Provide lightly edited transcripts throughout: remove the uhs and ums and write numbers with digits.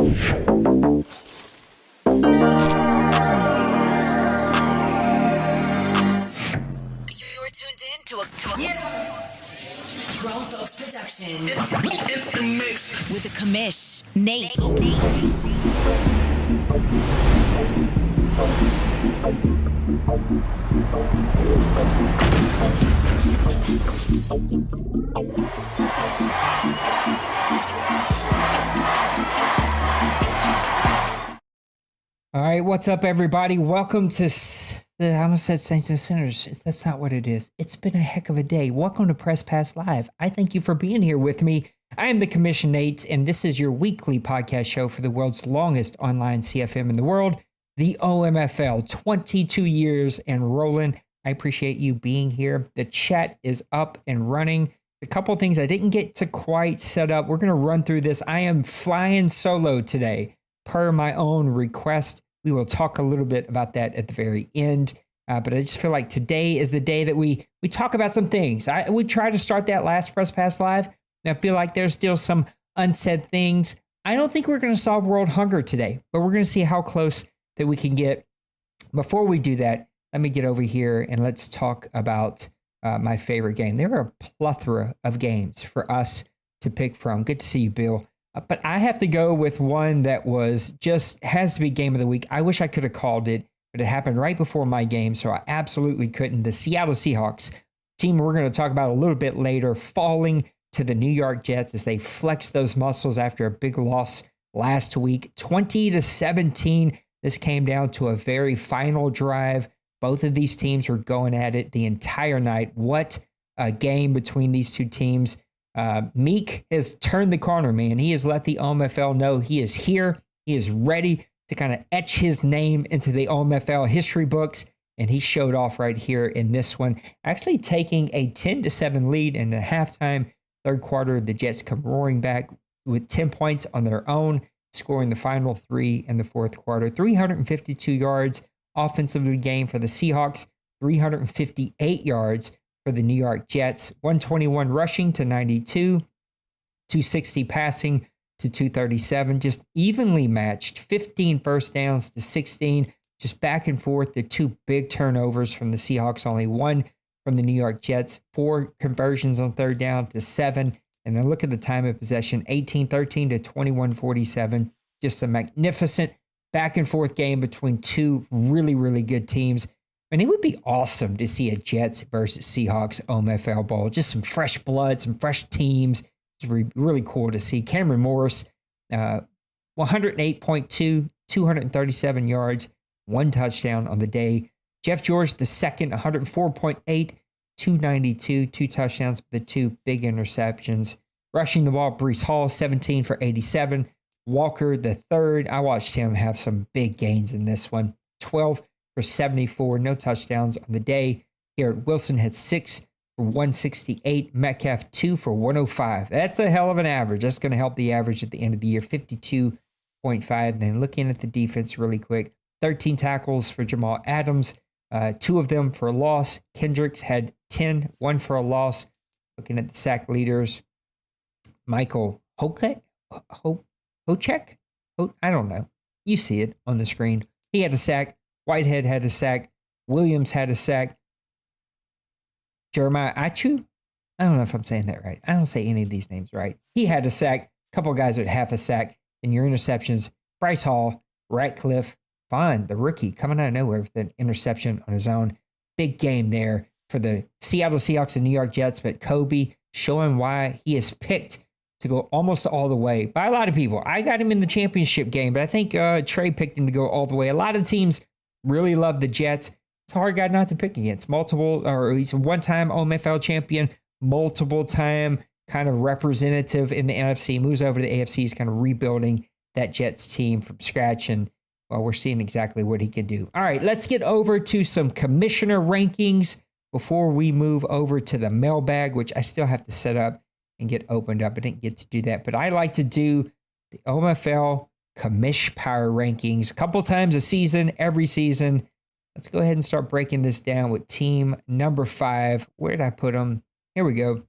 Grown Folks Production. In the mix. With the Commish, Nate. All right, what's up, everybody? Welcome to, I almost said Saints and Sinners. That's not what it is. It's been a heck of a day. Welcome to Press Pass Live. I thank you for being here with me. I am the Commish Nate, and this is your weekly podcast show for the world's longest online CFM in the world, the OMFL. 22 years and rolling. I appreciate you being here. The chat is up and running. A couple things I didn't get to quite set up. We're going to run through this. I am flying solo today, per my own request. We will talk a little bit about that at the very end. But I just feel like today is the day that we talk about some things. We tried to start that last Press Pass Live. And I feel like there's still some unsaid things. I don't think we're going to solve world hunger today, but we're going to see how close that we can get. Before we do that, let me get over here and let's talk about my favorite game. There are a plethora of games for us to pick from. Good to see you, Bill. But I have to go with one that has to be game of the week. I wish I could have called it, but it happened right before my game, so I absolutely couldn't. The Seattle Seahawks team we're going to talk about a little bit later, falling to the New York Jets as they flex those muscles after a big loss last week. 20-17. This came down to a very final drive. Both of these teams were going at it the entire night. What a game between these two teams. Meek has turned the corner, man. He has let the OMFL know he is here. He is ready to kind of etch his name into the OMFL history books. And he showed off right here in this one, actually taking a 10-7 lead in the halftime. Third quarter, the Jets come roaring back with 10 points on their own, scoring the final 3 in the fourth quarter. 352 yards offensively gained for the Seahawks, 358 yards for the New York Jets, 121 rushing to 92, 260 passing to 237, just evenly matched, 15 first downs to 16, just back and forth. The two big turnovers from the Seahawks, only one from the New York Jets, 4 conversions on third down to 7, and then look at the time of possession, 18-13 to 21-47, just a magnificent back and forth game between two really, really good teams. And it would be awesome to see a Jets versus Seahawks OMFL Bowl. Just some fresh blood, some fresh teams. It's really cool to see. Cameron Morris, 108.2, 237 yards, 1 touchdown on the day. Jeff George, the second, 104.8, 292, 2 touchdowns, the 2 big interceptions. Rushing the ball, Breece Hall, 17 for 87. Walker, the third, I watched him have some big gains in this one. 12 for 74, no touchdowns on the day. Garrett Wilson had 6 for 168. Metcalf, 2 for 105. That's a hell of an average. That's going to help the average at the end of the year, 52.5. Then looking at the defense really quick, 13 tackles for Jamal Adams, 2 of them for a loss. Kendricks had 10, 1 for a loss. Looking at the sack leaders, Michael Hocek? I don't know. You see it on the screen. He had a sack. Whitehead had a sack. Williams had a sack. Jeremiah Achu? I don't know if I'm saying that right. I don't say any of these names right. He had a sack. A couple of guys with half a sack. And your interceptions, Bryce Hall, Ratcliffe, Vaughn, the rookie, coming out of nowhere with an interception on his own. Big game there for the Seattle Seahawks and New York Jets. But Kobe showing why he is picked to go almost all the way by a lot of people. I got him in the championship game, but I think Trey picked him to go all the way. A lot of teams really love the Jets. It's a hard guy not to pick against. He's a one-time OMFL champion, multiple-time kind of representative in the NFC. Moves over to the AFC. He's kind of rebuilding that Jets team from scratch, and well, we're seeing exactly what he can do. All right, let's get over to some commissioner rankings before we move over to the mailbag, which I still have to set up and get opened up. I didn't get to do that, but I like to do the OMFL Commish Power Rankings a couple times a season, every season. Let's go ahead and start breaking this down with team number 5. Where did I put them? Here we go.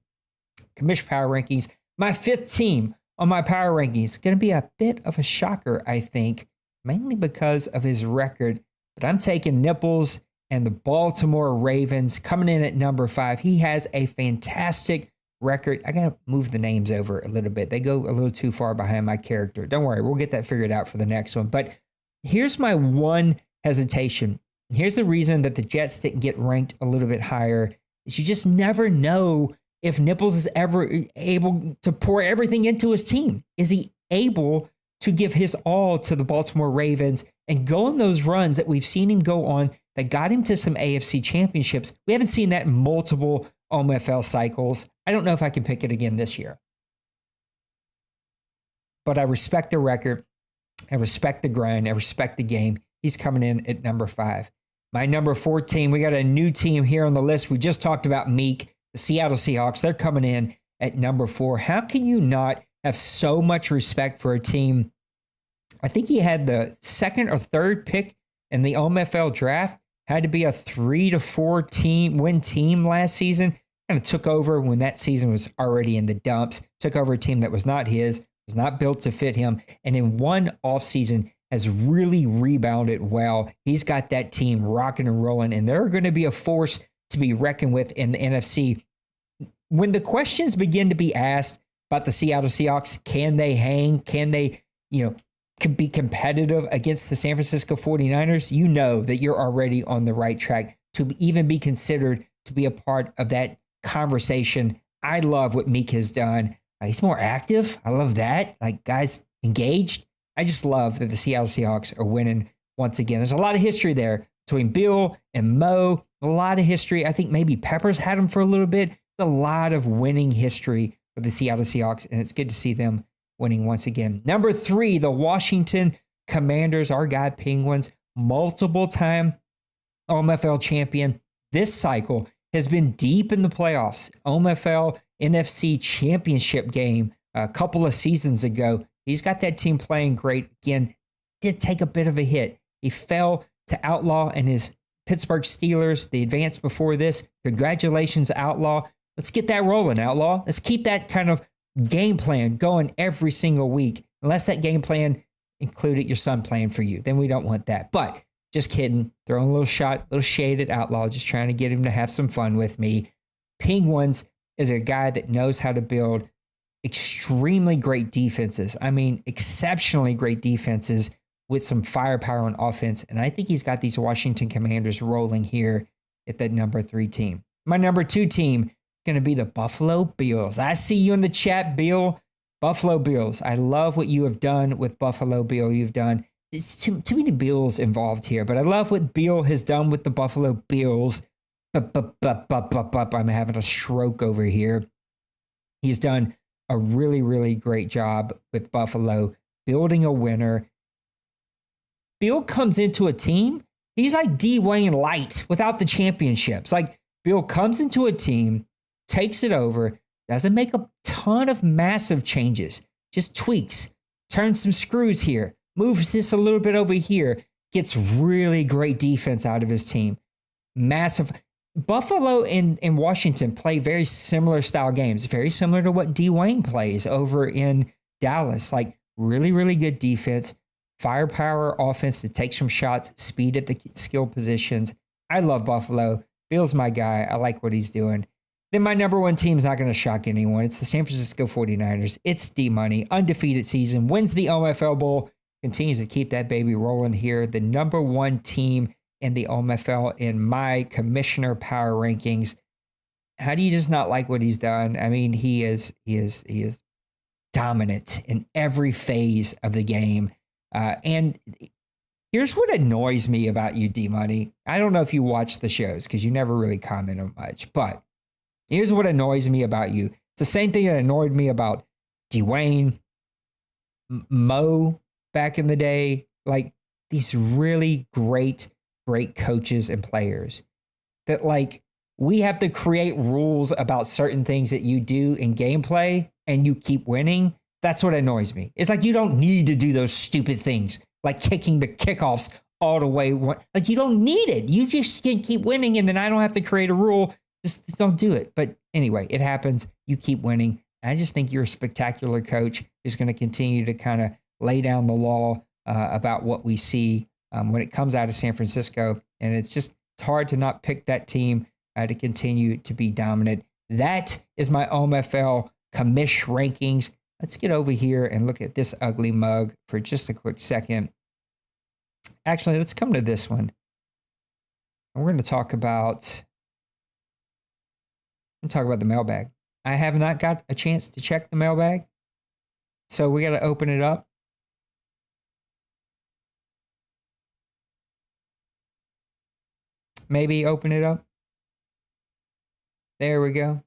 Commish Power Rankings. My 5th team on my power rankings. Going to be a bit of a shocker, I think, mainly because of his record. But I'm taking Nipples and the Baltimore Ravens coming in at number 5. He has a fantastic record. I got to move the names over a little bit. They go a little too far behind my character. Don't worry, we'll get that figured out for the next one. But here's my one hesitation. Here's the reason that the Jets didn't get ranked a little bit higher is you just never know if Nipples is ever able to pour everything into his team. Is he able to give his all to the Baltimore Ravens and go on those runs that we've seen him go on that got him to some AFC championships? We haven't seen that in multiple OMFL cycles. I don't know if I can pick it again this year. But I respect the record. I respect the grind. I respect the game. He's coming in at number 5. My number 4 team, we got a new team here on the list. We just talked about Meek, the Seattle Seahawks. They're coming in at number 4. How can you not have so much respect for a team? I think he had the 2nd or 3rd pick in the OMFL draft. Had to be a 3 to 4 win team last season. Kind of took over when that season was already in the dumps. Took over a team that was not his, was not built to fit him. And in one offseason, has really rebounded well. He's got that team rocking and rolling, and they're going to be a force to be reckoned with in the NFC. When the questions begin to be asked about the Seattle Seahawks, can they hang? Can they, can be competitive against the San Francisco 49ers? You know that you're already on the right track to even be considered to be a part of that conversation. I love what Meek has done. He's more active. I love that. Like, guys engaged. I just love that the Seattle Seahawks are winning once again. There's a lot of history there between Bill and Mo. A lot of history. I think maybe Peppers had them for a little bit. There's a lot of winning history for the Seattle Seahawks, and it's good to see them winning once again. Number 3, the Washington Commanders, our guy Penguins, multiple-time OMFL champion. This cycle has been deep in the playoffs. OMFL NFC championship game a couple of seasons ago. He's got that team playing great. Again, did take a bit of a hit. He fell to Outlaw and his Pittsburgh Steelers, the advance before this. Congratulations, Outlaw. Let's get that rolling, Outlaw. Let's keep that kind of game plan going every single week. Unless that game plan included your son playing for you. Then we don't want that. But just kidding. Throwing a little shot, a little shade at Outlaw. Just trying to get him to have some fun with me. Penguins is a guy that knows how to build extremely great defenses. I mean, exceptionally great defenses with some firepower on offense. And I think he's got these Washington Commanders rolling here at that number 3 team. My number 2 team is going to be the Buffalo Bills. I see you in the chat, Bill. Buffalo Bills. I love what you have done with Buffalo Bill. You've done, it's too many Bills involved here, but I love what Bill has done with the Buffalo Bills. I'm having a stroke over here. He's done a really, really great job with Buffalo, building a winner. Bill comes into a team, he's like Dwayne Light without the championships. Like, Bill comes into a team, takes it over, doesn't make a ton of massive changes, just tweaks, turns some screws here, moves this a little bit over here, gets really great defense out of his team. Massive. Buffalo and Washington play very similar style games, very similar to what Dwayne plays over in Dallas. Like, really, really good defense, firepower offense to take some shots, speed at the skill positions. I love Buffalo. Bill's my guy. I like what he's doing. Then my number 1 team is not going to shock anyone. It's the San Francisco 49ers. It's D-Money, undefeated season, wins the OMFL Bowl, continues to keep that baby rolling here. The number 1 team in the OMFL in my commissioner power rankings. How do you just not like what he's done? I mean, he is dominant in every phase of the game. And here's what annoys me about you, D-Money. I don't know if you watch the shows because you never really comment on much, but here's what annoys me about you. It's the same thing that annoyed me about Dwayne, Mo back in the day. Like, these really great coaches and players that, like, we have to create rules about certain things that you do in gameplay and you keep winning. That's what annoys me. It's like, you don't need to do those stupid things like kicking the kickoffs all the way. Like, you don't need it. You just can keep winning and then I don't have to create a rule. Just don't do it. But anyway, it happens. You keep winning. I just think you're a spectacular coach who's going to continue to kind of lay down the law about what we see when it comes out of San Francisco. And it's hard to not pick that team to continue to be dominant. That is my OMFL Commish rankings. Let's get over here and look at this ugly mug for just a quick second. Actually, let's come to this one. And we're going to talk about the mailbag. I have not got a chance to check the mailbag, so we got to open it up. Maybe open it up. There we go.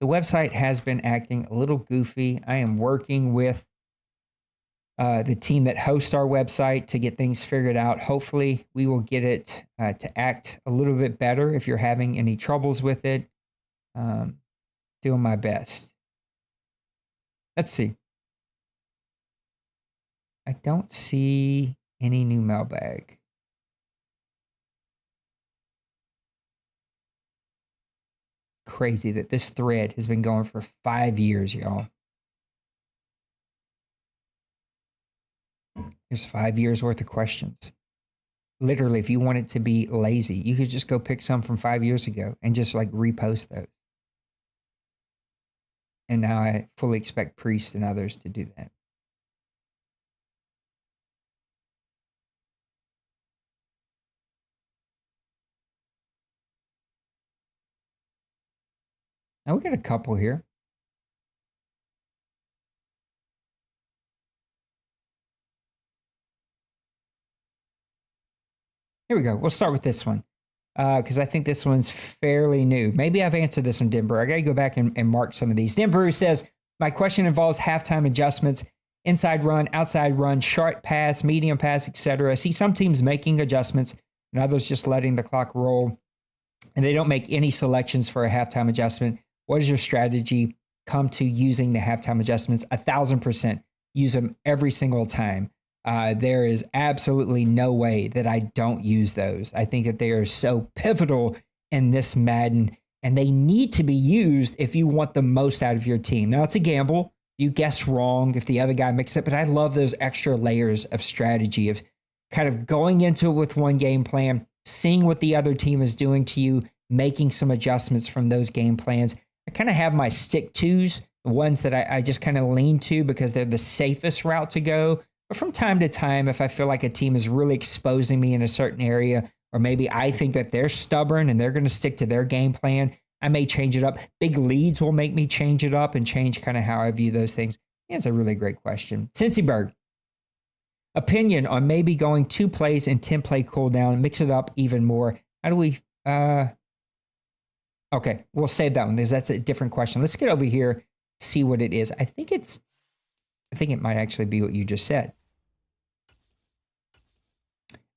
The website has been acting a little goofy. I am working with the team that hosts our website to get things figured out. Hopefully, we will get it to act a little bit better. If you're having any troubles with it, doing my best. Let's see. I don't see any new mailbag. Crazy that this thread has been going for 5 years, y'all. There's 5 years worth of questions. Literally, if you wanted to be lazy, you could just go pick some from 5 years ago and just like repost those. And now I fully expect priests and others to do that. Now we got a couple here. Here we go. We'll start with this one because I think this one's fairly new. Maybe I've answered this one, Denver. I got to go back and mark some of these. Denver says, my question involves halftime adjustments, inside run, outside run, short pass, medium pass, etc. I see some teams making adjustments and others just letting the clock roll, and they don't make any selections for a halftime adjustment. What is your strategy? Come to using the halftime adjustments? 1,000%. Use them every single time. There is absolutely no way that I don't use those. I think that they are so pivotal in this Madden, and they need to be used if you want the most out of your team. Now, it's a gamble. You guess wrong if the other guy mixes it, but I love those extra layers of strategy of kind of going into it with one game plan, seeing what the other team is doing to you, making some adjustments from those game plans. I kind of have my stick twos, the ones that I just kind of lean to because they're the safest route to go. But from time to time, if I feel like a team is really exposing me in a certain area, or maybe I think that they're stubborn and they're going to stick to their game plan, I may change it up. Big leads will make me change it up and change kind of how I view those things. Yeah, it's a really great question. Cincyberg, opinion on maybe going 2 plays and 10-play cooldown, mix it up even more. How do we... Okay, we'll save that one because that's a different question. Let's get over here, see what it is. I think it might actually be what you just said.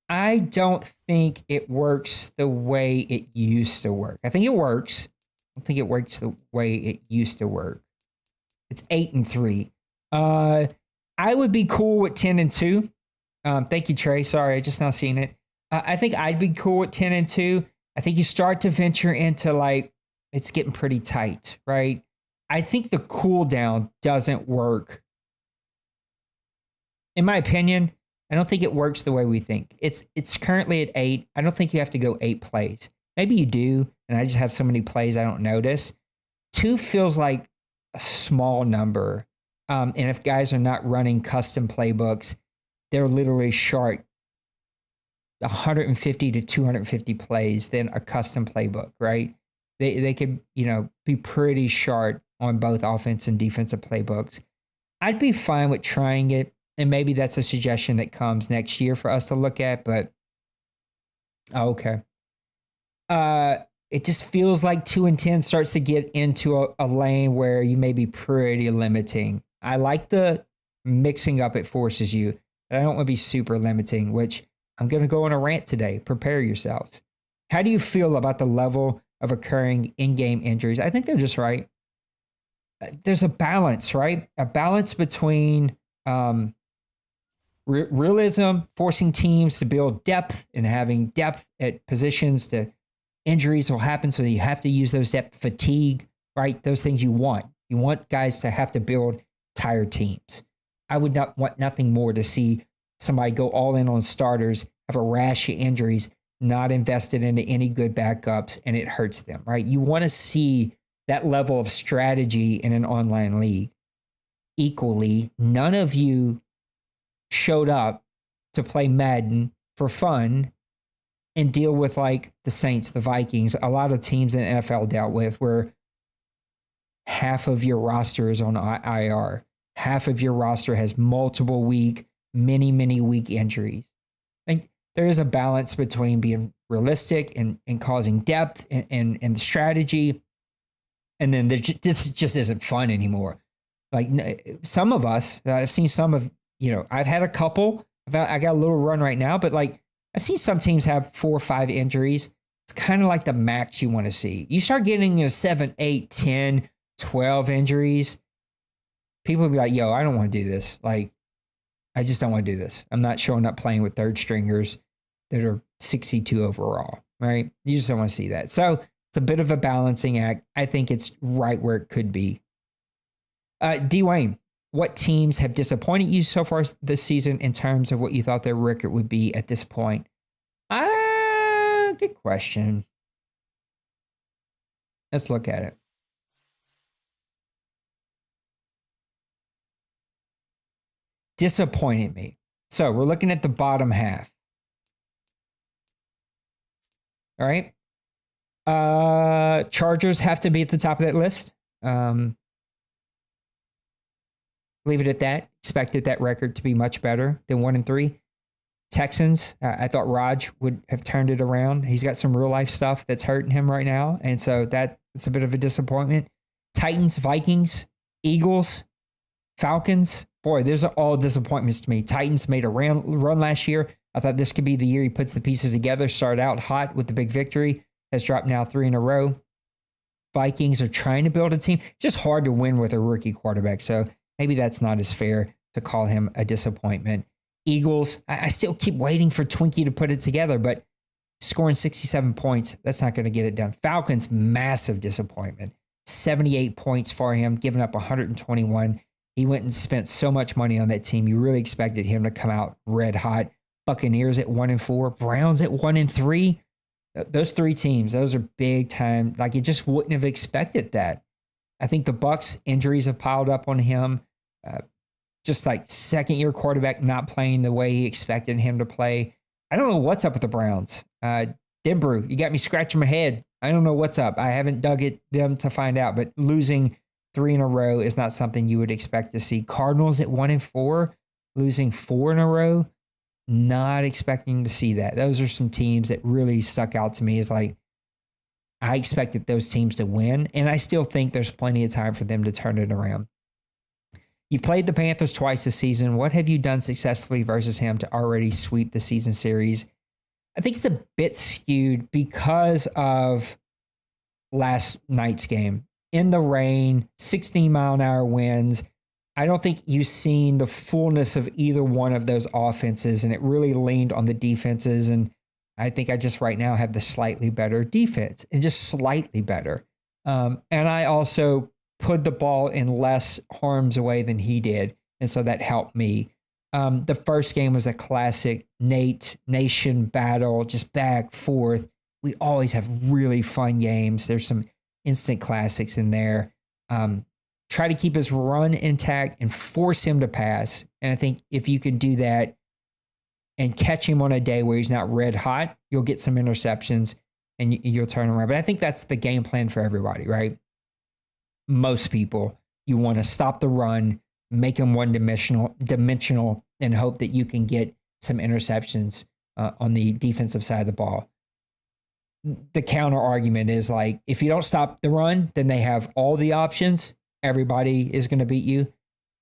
I don't think it works the way it used to work. I think it works. I don't think it works the way it used to work. It's 8-3. I would be cool with 10-2. Thank you, Trey. Sorry, I just now seen it. I think I'd be cool with 10-2. I think you start to venture into like, it's getting pretty tight, right? I think the cooldown doesn't work. In my opinion, I don't think it works the way we think. It's currently at 8. I don't think you have to go 8 plays. Maybe you do, and I just have so many plays I don't notice. 2 feels like a small number. And if guys are not running custom playbooks, they're literally short 150 to 250 plays than a custom playbook, right? They could, be pretty short on both offense and defensive playbooks. I'd be fine with trying it, and maybe that's a suggestion that comes next year for us to look at, but okay. It just feels like 2 and 10 starts to get into a lane where you may be pretty limiting. I like the mixing up it forces you, but I don't want to be super limiting, which I'm going to go on a rant today. Prepare yourselves. How do you feel about the level of occurring in-game injuries? I think they're just right. There's a balance, right? A balance between realism, forcing teams to build depth and having depth at positions. Injuries will happen, so you have to use those depth. Fatigue, right? Those things you want. You want guys to have to build tired teams. I would not want nothing more to see somebody go all in on starters, have a rash of injuries, not invested into any good backups, and it hurts them, right? You want to see that level of strategy in an online league. Equally, none of you showed up to play Madden for fun and deal with like the Saints, the Vikings, a lot of teams in the NFL dealt with where half of your roster is on IR. Half of your roster has multiple week, many week injuries. I think there is a balance between being realistic and causing depth and strategy. And then this just isn't fun anymore. Like some of us, I've seen some of, I've had a couple. I got a little run right now, but like I've seen some teams have 4 or 5 injuries. It's kind of like the max you want to see. You start getting 7, 8, 10, 12 injuries. People will be like, yo, I don't want to do this. Like, I just don't want to do this. I'm not showing up playing with third stringers that are 62 overall, right? You just don't want to see that. So it's a bit of a balancing act. I think it's right where it could be. Dwayne, what teams have disappointed you so far this season in terms of what you thought their record would be at this point? Good question. Let's look at it. Disappointed me. So we're looking at the bottom half. All right. Chargers have to be at the top of that list. Leave it at that. Expected that record to be much better than 1-3. Texans, I thought Raj would have turned it around. He's got some real life stuff that's hurting him right now. And so it's a bit of a disappointment. Titans, Vikings, Eagles, Falcons. Boy, those are all disappointments to me. Titans made a run last year. I thought this could be the year he puts the pieces together. Started out hot with the big victory. Has dropped now 3 in a row. Vikings are trying to build a team. It's just hard to win with a rookie quarterback. So maybe that's not as fair to call him a disappointment. Eagles, I still keep waiting for Twinkie to put it together, but scoring 67 points, that's not going to get it done. Falcons, massive disappointment. 78 points for him, giving up 121. He went and spent so much money on that team. You really expected him to come out red hot. Buccaneers at 1-4, Browns at 1-3. Those 3 teams, those are big time. Like you just wouldn't have expected that. I think the Bucs injuries have piled up on him. Just like second-year quarterback not playing the way he expected him to play. I don't know what's up with the Browns. Denbrew, you got me scratching my head. I don't know what's up. I haven't dug at them to find out, but losing 3 in a row is not something you would expect to see. Cardinals at 1-4, losing 4 in a row. Not expecting to see that. Those are some teams that really stuck out to me as like, I expected those teams to win, and I still think there's plenty of time for them to turn it around. You've played the Panthers twice this season. What have you done successfully versus him to already sweep the season series? I think it's a bit skewed because of last night's game. In the rain, 16-mile-an-hour winds. I don't think you've seen the fullness of either one of those offenses, and it really leaned on the defenses. And I think I just right now have the slightly better defense, and just slightly better. And I also put the ball in less harm's way than he did, and so that helped me. The first game was a classic nation battle, just back, forth. We always have really fun games. There's some instant classics in there. Try to keep his run intact and force him to pass. And I think if you can do that and catch him on a day where he's not red hot, you'll get some interceptions and you'll turn around. But I think that's the game plan for everybody, right? Most people, you want to stop the run, make him one-dimensional, and hope that you can get some interceptions on the defensive side of the ball. The counter argument is like, if you don't stop the run, then they have all the options. Everybody is going to beat you.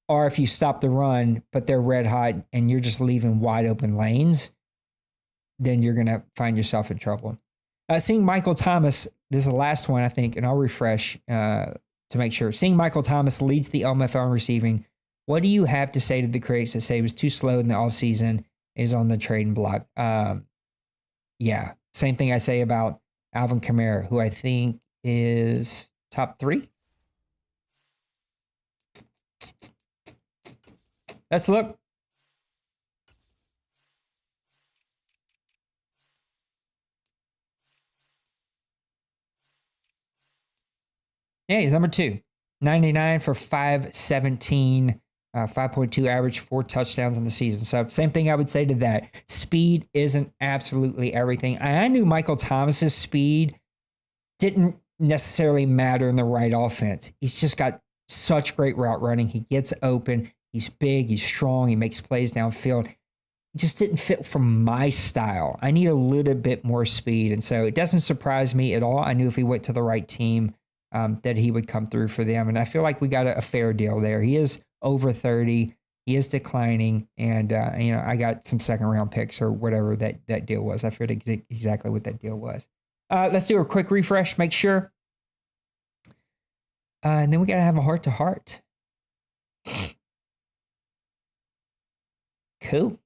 Or if you stop the run, but they're red hot and you're just leaving wide open lanes, then you're going to find yourself in trouble. Seeing Michael Thomas, this is the last one, I think, and I'll refresh to make sure. Seeing Michael Thomas leads the OMFL in receiving. What do you have to say to the critics that say he was too slow in the offseason, is on the trading block? Yeah, same thing I say about Alvin Kamara, who I think is top 3. Let's look. Yeah, he's number 2. 99 for 517, 5.2 average, 4 touchdowns in the season. So same thing I would say to that. Speed isn't absolutely everything. I knew Michael Thomas's speed didn't necessarily matter in the right offense. He's just got such great route running. He gets open. He's big. He's strong. He makes plays downfield. It just didn't fit for my style. I need a little bit more speed. And so it doesn't surprise me at all. I knew if he went to the right team, that he would come through for them. And I feel like we got a fair deal there. He is over 30. He is declining. And, I got some second round picks or whatever that deal was. I forget exactly what that deal was. Let's do a quick refresh, make sure. And then we got to have a heart to heart. Cool.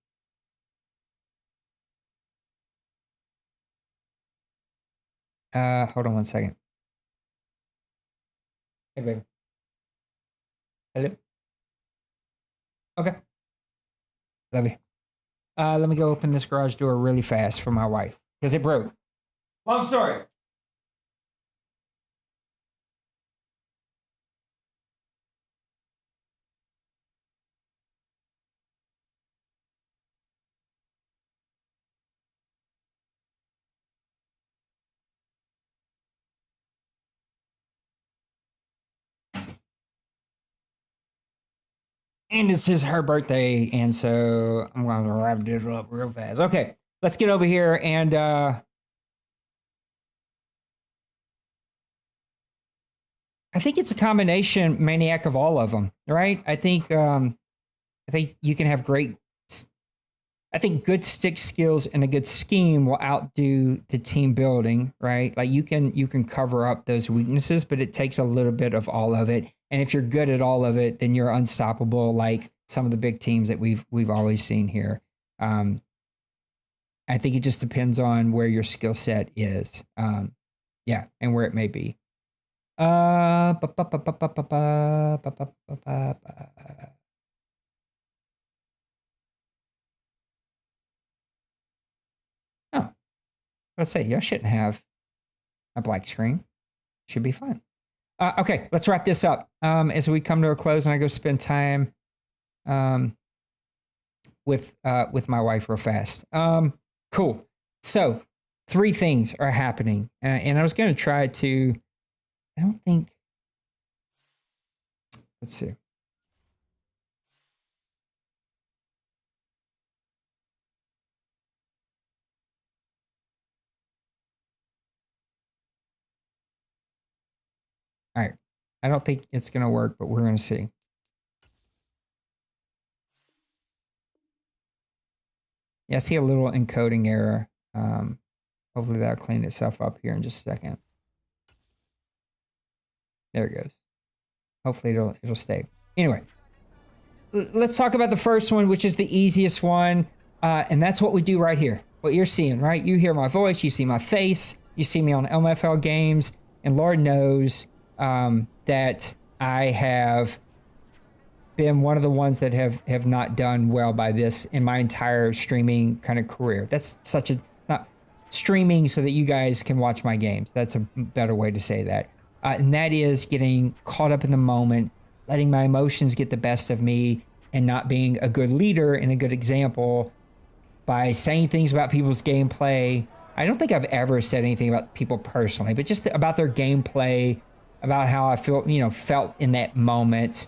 Hold on one second. Hey, baby. Hello? Okay. Love you. Let me go open this garage door really fast for my wife because it broke. Long story. And it's her birthday, and so I'm going to wrap it up real fast. Okay, let's get over here and I think it's a combination maniac of all of them, right? I think you can have great. I think good stick skills and a good scheme will outdo the team building, right? Like you can cover up those weaknesses, but it takes a little bit of all of it. And if you're good at all of it, then you're unstoppable, like some of the big teams that we've always seen here. I think it just depends on where your skill set is, and where it may be. Oh, let's say y'all shouldn't have a black screen. Should be fine. Okay, let's wrap this up. As we come to a close and I go spend time with my wife real fast. Cool. So 3 things are happening. And I was going to try to, I don't think, let's see. All right. I don't think it's going to work, but we're going to see. Yeah, I see a little encoding error. Hopefully that'll clean itself up here in just a second. There it goes. Hopefully it'll stay. Anyway, let's talk about the first one, which is the easiest one. And that's what we do right here. What you're seeing, right? You hear my voice, you see my face, you see me on OMFL games, and Lord knows that I have been one of the ones that have not done well by this in my entire streaming kind of career. That's such a, not streaming so that you guys can watch my games. That's a better way to say that. And that is getting caught up in the moment, letting my emotions get the best of me, and not being a good leader and a good example by saying things about people's gameplay. I don't think I've ever said anything about people personally, but just about their gameplay, about how I felt in that moment.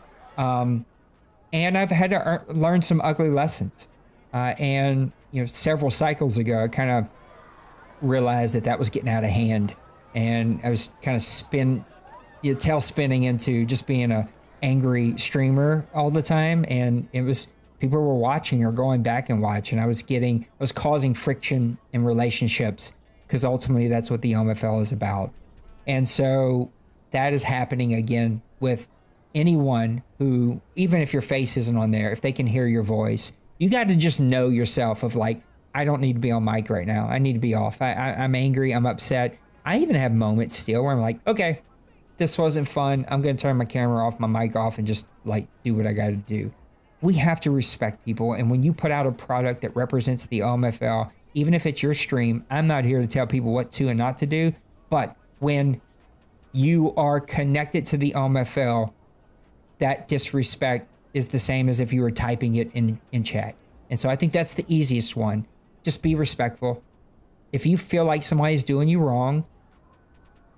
And I've had to learn some ugly lessons. And several cycles ago, I kind of realized that was getting out of hand, and I was kind of tail spinning into just being a angry streamer all the time. And it was, people were watching or going back and watching. I was causing friction in relationships, because ultimately that's what the OMFL is about. And so that is happening again with anyone who, even if your face isn't on there, if they can hear your voice, you got to just know yourself of like, I don't need to be on mic right now. I need to be off. I'm angry. I'm upset. I even have moments still where I'm like, okay, this wasn't fun. I'm going to turn my camera off, my mic off, and just like do what I got to do. We have to respect people. And when you put out a product that represents the OMFL, even if it's your stream, I'm not here to tell people what to and not to do. But when you are connected to the OMFL, that disrespect is the same as if you were typing it in chat. And so I think that's the easiest one. Just be respectful. If you feel like somebody's doing you wrong,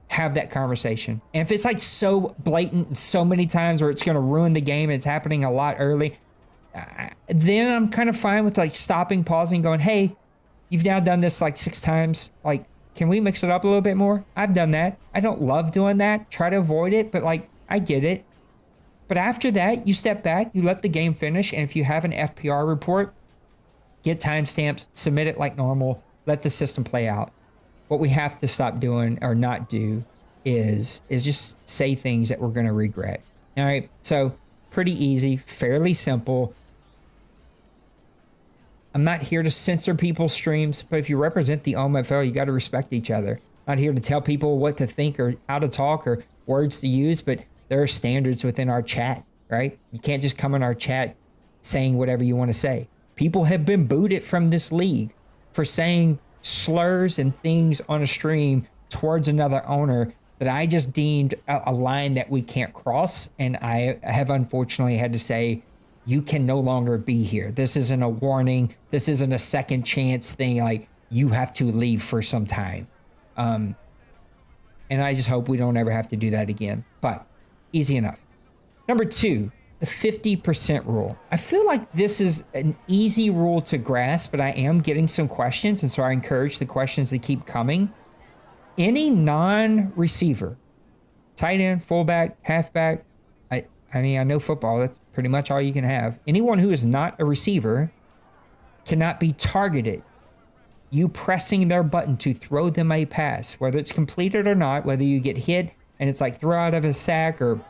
have that conversation. And if it's like so blatant so many times where it's going to ruin the game and it's happening a lot early, then I'm kind of fine with like stopping, pausing, going, hey, you've now done this like 6 times. Like, can we mix it up a little bit more? I've done that. I don't love doing that. Try to avoid it, but like, I get it. But after that, you step back, you let the game finish. And if you have an FPR report, get timestamps, submit it like normal, let the system play out. What we have to stop doing or not do is just say things that we're going to regret. All right. So pretty easy, fairly simple. I'm not here to censor people's streams, but if you represent the OMFL, you got to respect each other. I'm not here to tell people what to think or how to talk or words to use, but there are standards within our chat, right? You can't just come in our chat saying whatever you want to say. People have been booted from this league for saying slurs and things on a stream towards another owner that I just deemed a line that we can't cross. And I have unfortunately had to say, you can no longer be here. This isn't a warning. This isn't a second chance thing. Like, you have to leave for some time. And I just hope we don't ever have to do that again. But easy enough. Number 2, the 50% rule. I feel like this is an easy rule to grasp, but I am getting some questions, and so I encourage the questions to keep coming. Any non-receiver, tight end, fullback, halfback, I mean, I know football, that's pretty much all you can have. Anyone who is not a receiver cannot be targeted. You pressing their button to throw them a pass, whether it's completed or not, whether you get hit and it's like throw out of a sack, or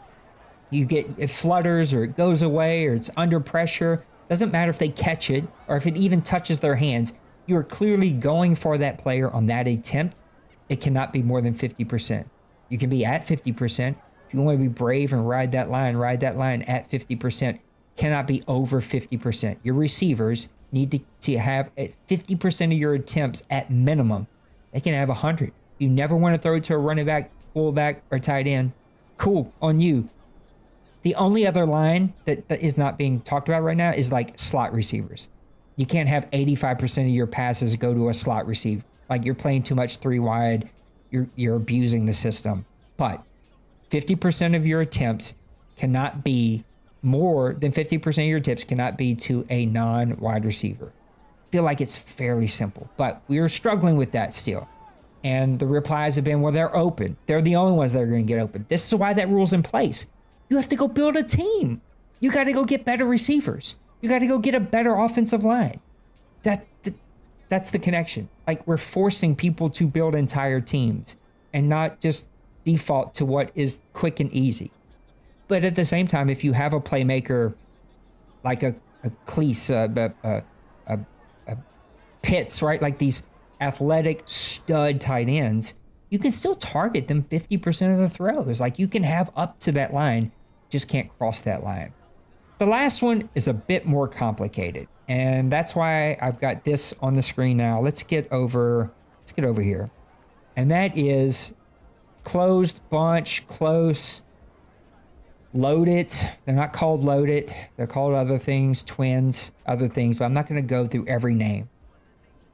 you get, it flutters or it goes away or it's under pressure. Doesn't matter if they catch it or if it even touches their hands. You are clearly going for that player on that attempt. It cannot be more than 50%. You can be at 50%. If you want to be brave and ride that line at 50%. Cannot be over 50%. Your receivers need to have at 50% of your attempts at minimum. They can have 100. You never want to throw it to a running back, fullback, or tight end. Cool, on you. The only other line that is not being talked about right now is like slot receivers. You can't have 85% of your passes go to a slot receiver. Like, you're playing too much 3 wide. You're abusing the system. But 50% of your attempts cannot be more than 50% of your attempts cannot be to a non-wide receiver. I feel like it's fairly simple, but we are struggling with that still. And the replies have been, well, they're open. They're the only ones that are going to get open. This is why that rule's in place. You have to go build a team. You got to go get better receivers. You got to go get a better offensive line. That's the connection. Like, we're forcing people to build entire teams and not just default to what is quick and easy. But at the same time, if you have a playmaker like a Cleese, a Pitts, right? Like these athletic stud tight ends, you can still target them 50% of the throws. Like, you can have up to that line, just can't cross that line. The last one is a bit more complicated, and that's why I've got this on the screen now. Let's get over here. And that is closed, bunch, close, loaded. They're not called loaded. They're called other things, twins, other things, but I'm not going to go through every name.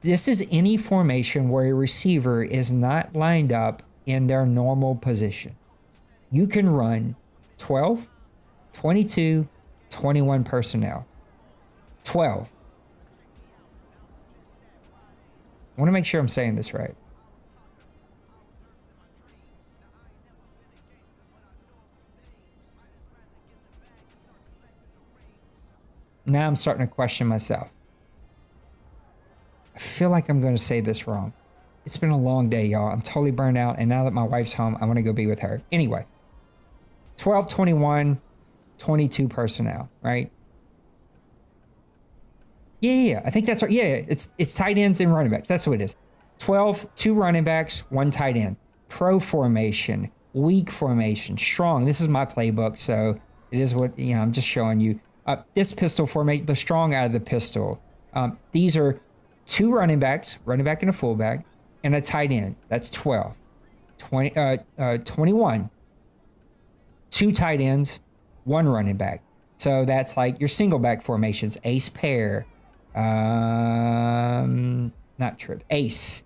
This is any formation where a receiver is not lined up in their normal position. You can run 12, 22, 21 personnel. 12. I want to make sure I'm saying this right. Now I'm starting to question myself. I feel like I'm going to say this wrong. It's been a long day, y'all. I'm totally burned out, and now that my wife's home, I want to go be with her. Anyway, 12, 21, 22 personnel, right? Yeah. I think that's right. Yeah. It's tight ends and running backs. That's what it is. 12, 2 running backs, 1 tight end. Pro formation Weak formation. Strong. This is my playbook, so it is what, I'm just showing you. This pistol formation, the strong out of the pistol. These are 2 running backs, running back and a fullback, and a tight end. That's 12. 21. 2 tight ends, 1 running back. So that's like your single back formations. Ace pair. Not trip. Ace.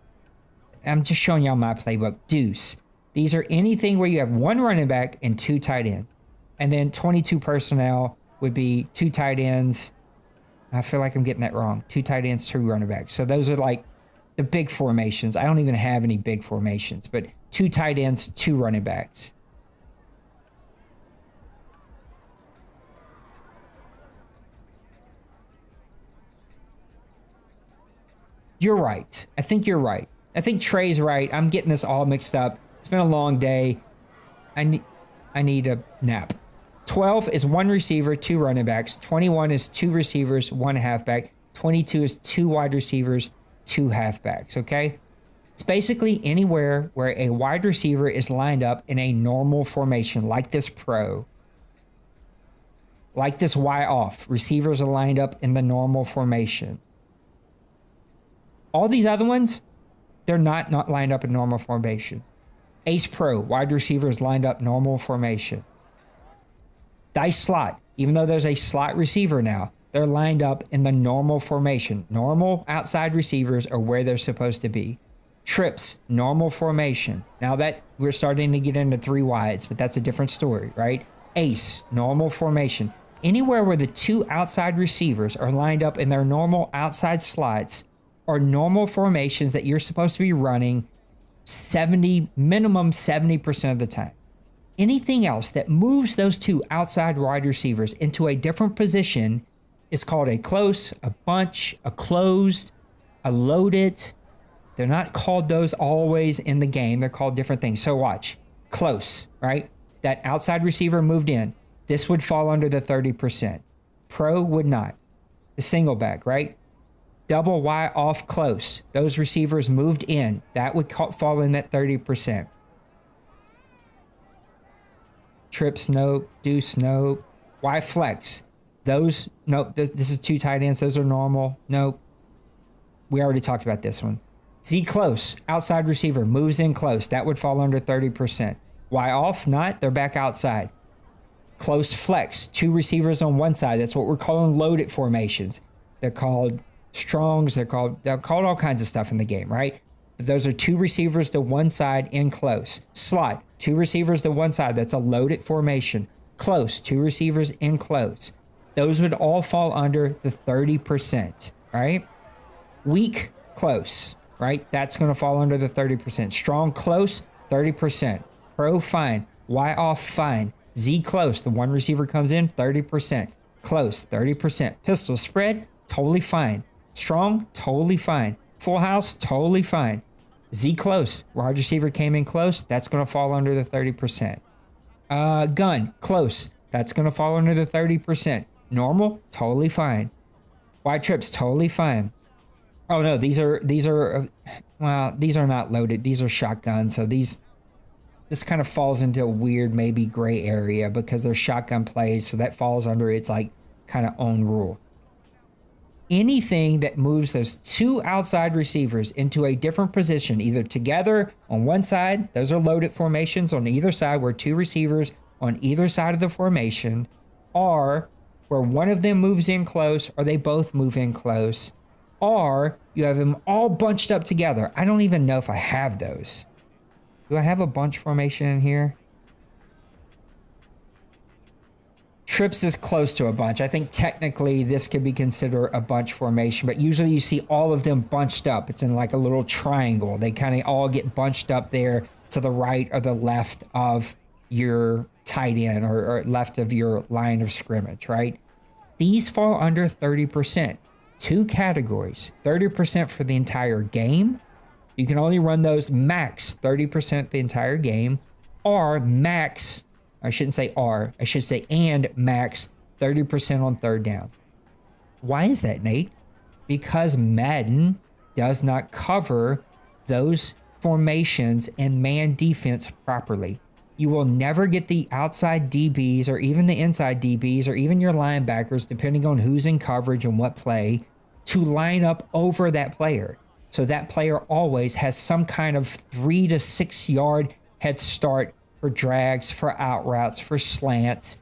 I'm just showing y'all my playbook. Deuce. These are anything where you have 1 running back and 2 tight ends. And then 22 personnel would be 2 tight ends. I feel like I'm getting that wrong. 2 tight ends, 2 running backs. So those are like the big formations. I don't even have any big formations, but 2 tight ends, 2 running backs. You're right. I think you're right. I think Trey's right. I'm getting this all mixed up. It's been a long day. I need a nap. 12 is 1 receiver, 2 running backs. 21 is 2 receivers, 1 halfback. 22 is 2 wide receivers, 2 halfbacks, okay? It's basically anywhere where a wide receiver is lined up in a normal formation, like this pro. Like this Y off. Receivers are lined up in the normal formation. All these other ones, they're not lined up in normal formation. Ace Pro, wide receivers lined up normal formation. Dice slot, even though there's a slot receiver now, they're lined up in the normal formation. Normal outside receivers are where they're supposed to be. Trips, normal formation. Now that we're starting to get into 3 wides, but that's a different story, right? Ace, normal formation. Anywhere where the 2 outside receivers are lined up in their normal outside slots are normal formations that you're supposed to be running minimum 70% of the time. Anything else that moves those 2 outside wide receivers into a different position is called a close, a bunch, a closed, a loaded. They're not called those always in the game. They're called different things. So watch. Close, right? That outside receiver moved in. This would fall under the 30%. Pro would not. The single back, right? Double Y off close. Those receivers moved in. That would fall in that 30%. Trips, nope. Deuce, nope. Y flex. Those, nope. This is 2 tight ends. Those are normal. Nope. We already talked about this one. Z close. Outside receiver moves in close. That would fall under 30%. Y off, not. They're back outside. Close flex. 2 receivers on one side. That's what we're calling loaded formations. They're called strongs. They're called all kinds of stuff in the game, right? But those are 2 receivers to one side in close. Slot. 2 receivers to one side. That's a loaded formation. Close. 2 receivers in close. Those would all fall under the 30%, right? Weak, close, right? That's going to fall under the 30%. Strong, close, 30%. Pro, fine. Y off, fine. Z close. The 1 receiver comes in, 30%. Close, 30%. Pistol spread, totally fine. Strong, totally fine. Full house, totally fine. Z close. Wide receiver came in close. That's going to fall under the 30%. Gun, close. That's going to fall under the 30%. Normal, totally fine. Wide trips, totally fine. Oh no, these are not loaded. These are shotguns. So this kind of falls into a weird, maybe gray area because they're shotgun plays. So that falls under its like kind of own rule. Anything that moves those 2 outside receivers into a different position, either together on one side, those are loaded formations on either side where 2 receivers on either side of the formation, or where one of them moves in close or they both move in close, or you have them all bunched up together. I don't even know if I have those. Do I have a bunch formation in here? Trips is close to a bunch. I think technically this could be considered a bunch formation, but usually you see all of them bunched up. It's in like a little triangle. They kind of all get bunched up there to the right or the left of your tight end or left of your line of scrimmage, right? These fall under 30%. 2 categories. 30% for the entire game. You can only run those max 30% the entire game, or max, I shouldn't say R, I should say and max 30% on third down. Why is that, Nate? Because Madden does not cover those formations and man defense properly. You will never get the outside DBs or even the inside DBs or even your linebackers, depending on who's in coverage and what play, to line up over that player. So that player always has some kind of 3 to 6 yard head start for drags, for out routes, for slants.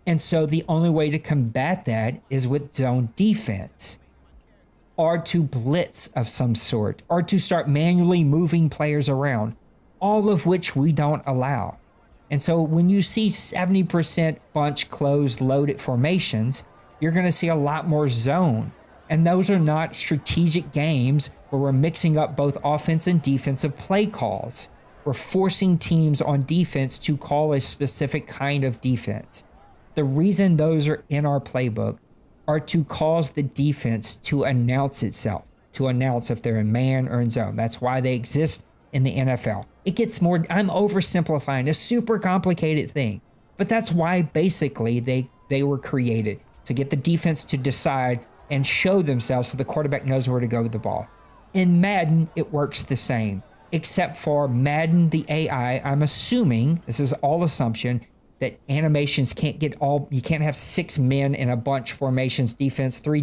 And so the only way to combat that is with zone defense, or to blitz of some sort, or to start manually moving players around, all of which we don't allow. And so when you see 70% bunch closed loaded formations, you're going to see a lot more zone. And those are not strategic games where we're mixing up both offense and defensive play calls. We're forcing teams on defense to call a specific kind of defense. The reason those are in our playbook are to cause the defense to announce itself, to announce if they're in man or in zone. That's why they exist in the NFL. It gets more, I'm oversimplifying a super complicated thing, but that's why basically they were created, to get the defense to decide and show themselves so the quarterback knows where to go with the ball. In Madden, it works the same, except for Madden, the AI, I'm assuming, this is all assumption, that animations can't get all, you can't have 6 men in a bunch formations, defense, 3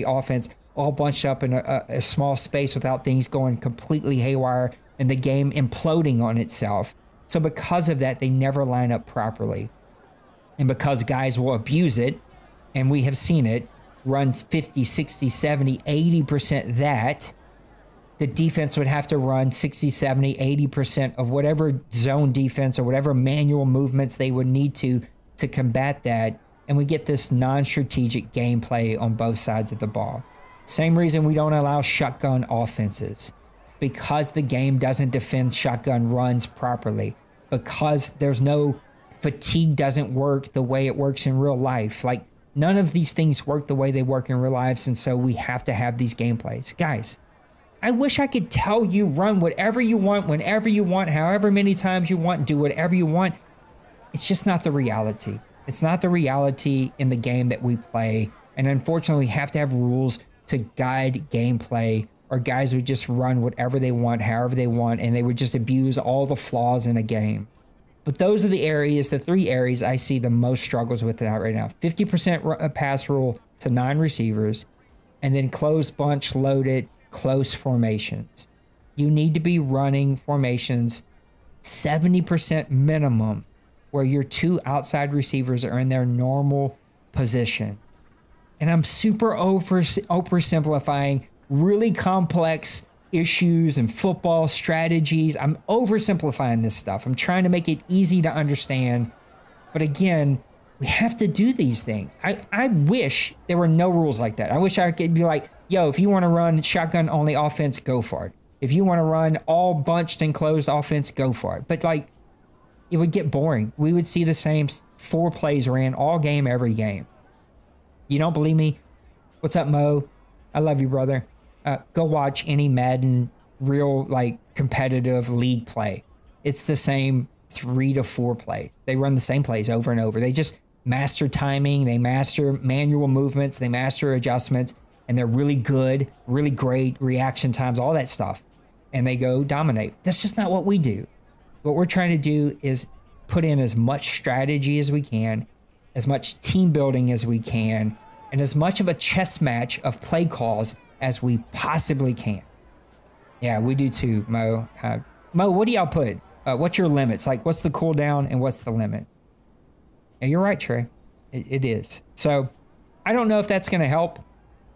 offense, all bunched up in a small space without things going completely haywire and the game imploding on itself. So because of that, they never line up properly. And because guys will abuse it, and we have seen it, run 50, 60, 70, 80% that, the defense would have to run 60, 70, 80% of whatever zone defense or whatever manual movements they would need to combat that. And we get this non-strategic gameplay on both sides of the ball. Same reason we don't allow shotgun offenses, because the game doesn't defend shotgun runs properly, because there's no fatigue, doesn't work the way it works in real life. Like, none of these things work the way they work in real lives. And so we have to have these gameplays. Guys, I wish I could tell you run whatever you want, whenever you want, however many times you want, do whatever you want. It's just not the reality. It's not the reality in the game that we play. And unfortunately, we have to have rules to guide gameplay, or guys would just run whatever they want, however they want, and they would just abuse all the flaws in a game. But those are the areas, the 3 areas I see the most struggles with that right now. 50% pass rule to 9 receivers, and then closed bunch loaded close formations. You need to be running formations 70% minimum, where your 2 outside receivers are in their normal position. And I'm super oversimplifying really complex issues and football strategies. I'm oversimplifying this stuff. I'm trying to make it easy to understand. But again, we have to do these things. I wish there were no rules like that. I wish I could be like, yo, if you want to run shotgun only offense, go for it. If you want to run all bunched and closed offense, go for it. But like, it would get boring. We would see the same 4 plays ran all game, every game. You don't believe me? What's up, Mo? I love you, brother. Go watch any Madden real, like, competitive league play. It's the same 3 to 4 plays. They run the same plays over and over. They just master timing. They master manual movements. They master adjustments. And they're really good, really great reaction times, all that stuff. And they go dominate. That's just not what we do. What we're trying to do is put in as much strategy as we can, as much team building as we can, and as much of a chess match of play calls as we possibly can. Yeah, we do too, Mo. Mo, what do y'all put? What's your limits? Like, what's the cooldown and what's the limit? Yeah, you're right, Trey. It is. So I don't know if that's going to help.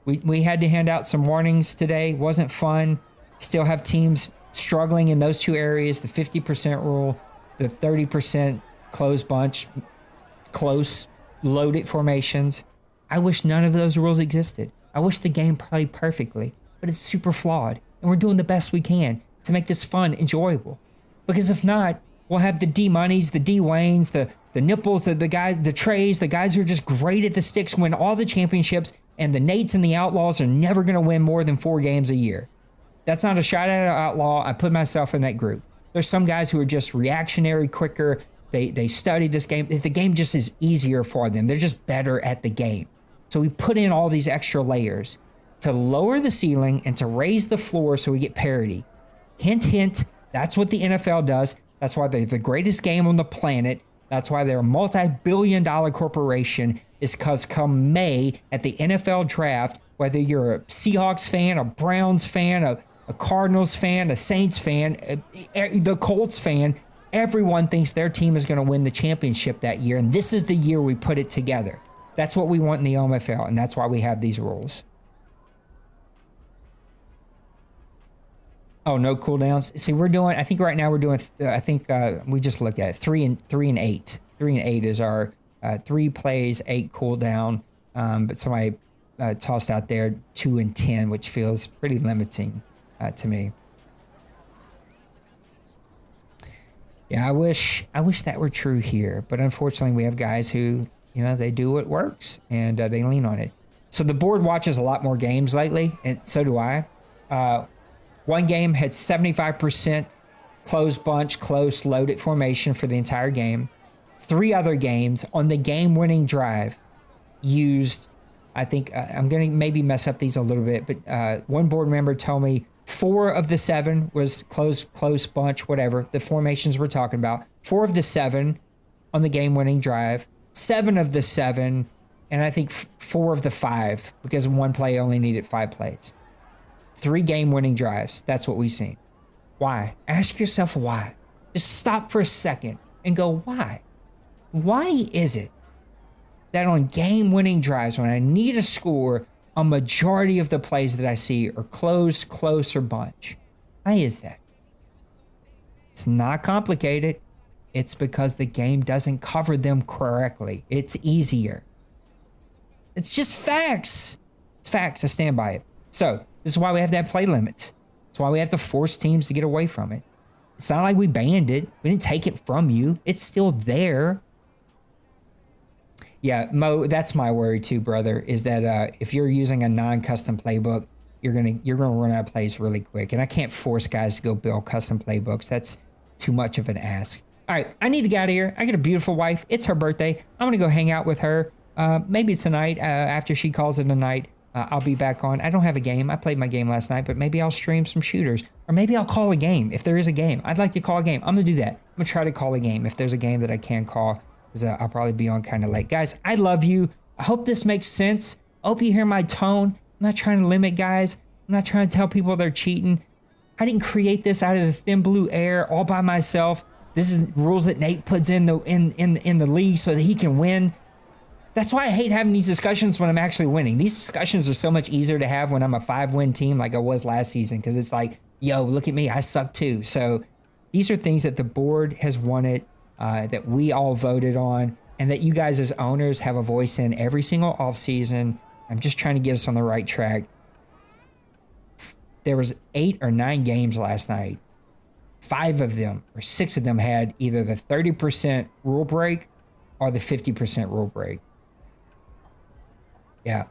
We had to hand out some warnings today. Wasn't fun. Still have teams struggling in those 2 areas, the 50% rule, the 30% closed bunch, close loaded formations. I wish none of those rules existed. I wish the game played perfectly, but it's super flawed, and we're doing the best we can to make this fun, enjoyable. Because if not, we'll have the D-Moneys, the D-Waynes, the Nipples, the guys, the Treys, the guys who are just great at the sticks, win all the championships, and the Nates and the Outlaws are never going to win more than 4 games a year. That's not a shot at an outlaw. I put myself in that group. There's some guys who are just reactionary, quicker. They study this game. The game just is easier for them. They're just better at the game. So we put in all these extra layers to lower the ceiling and to raise the floor so we get parity. Hint, hint, that's what the NFL does. That's why they're the greatest game on the planet. That's why they're a multi-billion-dollar corporation, is because come May at the NFL draft, whether you're a Seahawks fan, a Browns fan, a Cardinals fan, a Saints fan, the Colts fan, everyone thinks their team is going to win the championship that year, and this is the year we put it together. That's what we want in the OMFL, and that's why we have these rules. Oh, no cooldowns. See, we're doing. I think right now we're doing. I think we just looked at it, 3 and 8. 3 and 8 is our 3 plays, 8 cooldown. But somebody tossed out there 2 and 10, which feels pretty limiting to me. Yeah, I wish that were true here, but unfortunately, we have guys who, they do what works and they lean on it. So the board watches a lot more games lately, and so do I. One game had 75% close bunch, close loaded formation for the entire game. 3 other games on the game-winning drive used, I think, I'm going to maybe mess up these a little bit, but one board member told me 4 of the 7 was close bunch, whatever, the formations we're talking about. 4 of the 7 on the game-winning drive. 7 of the 7, and I think 4 of the 5, because one play only needed 5 plays. 3 game-winning drives. That's what we've seen. Why? Ask yourself why. Just stop for a second and go, why? Why is it that on game-winning drives, when I need a score, a majority of the plays that I see are close, or bunch? Why is that? It's not complicated. It's because the game doesn't cover them correctly. It's easier. It's just facts. It's facts. I stand by it. So, this is why we have to have play limits. It's why we have to force teams to get away from it. It's not like we banned it. We didn't take it from you. It's still there. Yeah, Mo, that's my worry too, brother, is that if you're using a non-custom playbook, you're gonna run out of plays really quick. And I can't force guys to go build custom playbooks. That's too much of an ask. All right, I need to get out of here. I got a beautiful wife. It's her birthday. I'm gonna go hang out with her. Maybe tonight, after she calls it a night. I'll be back on. I don't have a game. I played my game last night, but maybe I'll stream some shooters. Or maybe I'll call a game if there is a game. I'd like to call a game. I'm going to do that. I'm going to try to call a game if there's a game that I can call, because I'll probably be on kind of late. Guys, I love you. I hope this makes sense. I hope you hear my tone. I'm not trying to limit guys. I'm not trying to tell people they're cheating. I didn't create this out of the thin blue air all by myself. This is rules that Nate puts in the league so that he can win. That's why I hate having these discussions when I'm actually winning. These discussions are so much easier to have when I'm a 5-win team like I was last season, because it's like, yo, look at me, I suck too. So these are things that the board has wanted, that we all voted on, and that you guys as owners have a voice in every single offseason. I'm just trying to get us on the right track. There was 8 or 9 games last night. 5 of them or 6 of them had either the 30% rule break or the 50% rule break. Yeah,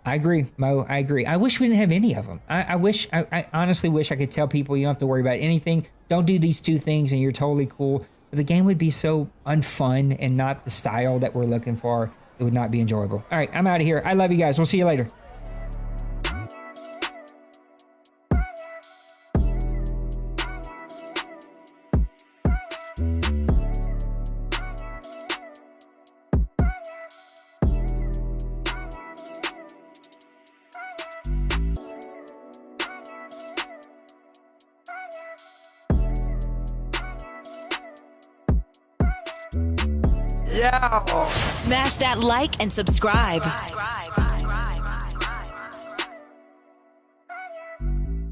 I agree, Mo. I agree. I wish we didn't have any of them. I honestly wish I could tell people you don't have to worry about anything. Don't do these 2 things and you're totally cool. But the game would be so unfun and not the style that we're looking for. It would not be enjoyable. All right, I'm out of here. I love you guys. We'll see you later. Smash that like and subscribe.